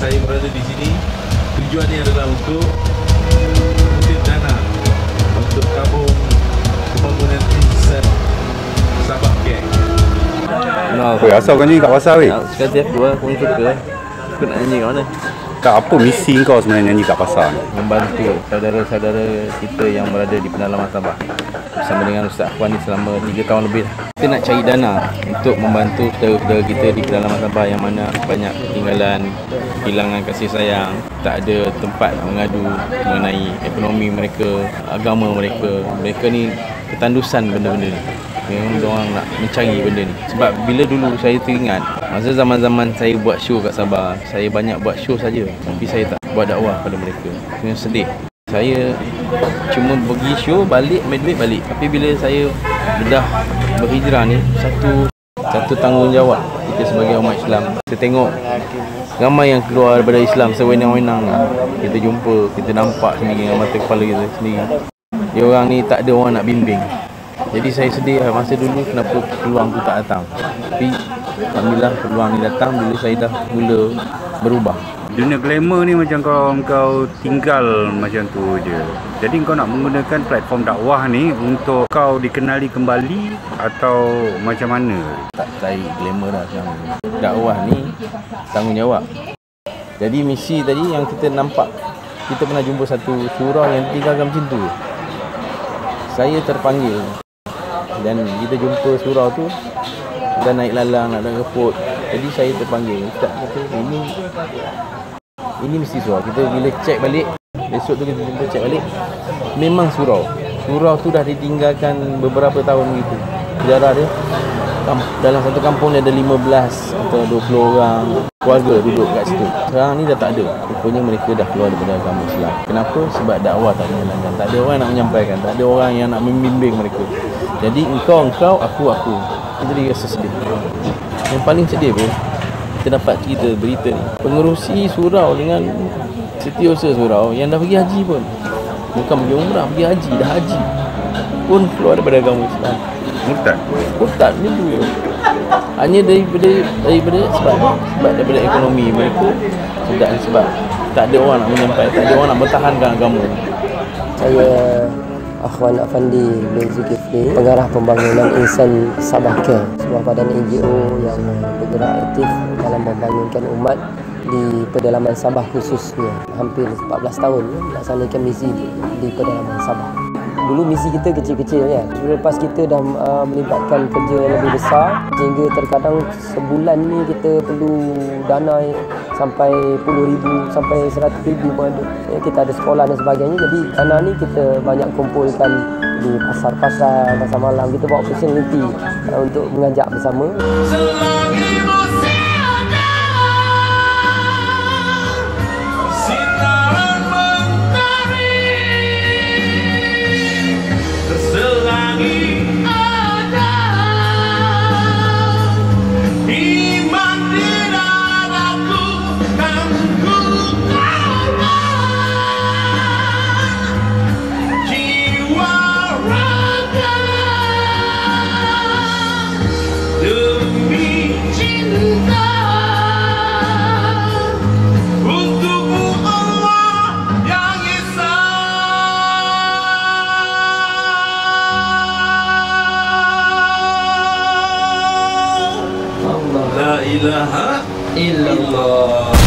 saya berada di sini, tujuannya adalah untuk mengutip dana untuk tabung pembangunan insan Sabah Gang. Weh, asal kau nyanyi kat pasar weh? Sekali aku pun suka. Aku nak nyanyi kat mana? Kak, apa misi kau sebenarnya nyanyi kat pasar ni? Membantu saudara-saudara kita yang berada di pedalaman Sabah. Bersama dengan Ustaz Akhwan ni selama 3 tahun lebih. Kita nak cari dana untuk membantu saudara-saudara kita di pedalaman Sabah yang mana banyak ketinggalan, kehilangan kasih sayang, tak ada tempat nak mengadu mengenai ekonomi mereka, agama mereka. Mereka ni ketandusan benda-benda ni. Memang diorang nak mencari benda ni. Sebab bila dulu saya teringat, masa zaman-zaman saya buat show kat Sabah, saya banyak buat show saja, tapi saya tak buat dakwah pada mereka. Memang sedih. Saya cuma pergi show, balik, main duit, balik. Tapi bila saya dah berhijrah ni, satu tanggungjawab kita sebagai umat Islam. Kita tengok ramai yang keluar daripada Islam sewenang-wenang. Kita jumpa, kita nampak sendiri dengan mata kepala kita sendiri. Dia orang ni tak ada orang nak bimbing. Jadi saya sedih masa dulu kenapa peluang tu tak datang. Tapi alhamdulillah peluang ni datang bila saya dah mula berubah. Dunia glamour ni macam kau tinggal macam tu je. Jadi kau nak menggunakan platform dakwah ni untuk kau dikenali kembali atau macam mana? Tak cari glamour dah sekarang. Dakwah ni tanggungjawab. Jadi misi tadi yang kita nampak, kita pernah jumpa satu surau yang tinggalkan macam tu. Saya terpanggil dan kita jumpa surau tu, dah naik lalang, nak repot. Jadi saya terpanggil. Ustaz kata, ini mesti surau. Kita bila cek balik, besok tu kita jumpa cek balik, memang surau. Surau tu dah ditinggalkan beberapa tahun gitu. Sejarah dia, dalam satu kampung dia ada 15 atau 20 orang keluarga duduk kat situ. Sekarang ni dah tak ada. Rupanya mereka dah keluar daripada agama Islam. Kenapa? Sebab dakwah tak dijalankan. Tak ada orang nak menyampaikan, tak ada orang yang nak membimbing mereka. Jadi engkau, aku. Jadi rasa sedih. Yang paling sedih pun, kita dapat cerita berita ni, pengerusi surau dengan setiausaha surau yang dah pergi haji pun, bukan pergi umrah, pergi haji, dah haji pun keluar daripada agama Islam. Murtad ni tu. Hanya daripada sebab daripada ekonomi mereka, sebab tak ada orang nak menyampaikan, tak ada orang nak bertahankan agama. Saya Akhwan Afandi bin Zulkifli, pengarah pembangunan Insan Sabah Gang, sebuah badan NGO yang bergerak aktif dalam membangunkan umat di pedalaman Sabah khususnya. Hampir 14 tahun melaksanakan misi di pedalaman Sabah. Dulu misi kita kecil-kecil ya. Lepas kita dah melibatkan kerja yang lebih besar, sehingga terkadang sebulan ni kita perlu dana sampai puluh ribu sampai 100,000 pun ada. Kita ada sekolah dan sebagainya. Jadi dana ni kita banyak kumpulkan di pasar-pasar, pasar malam. Kita buat opportunity untuk mengajak bersama. La ilaha illallah.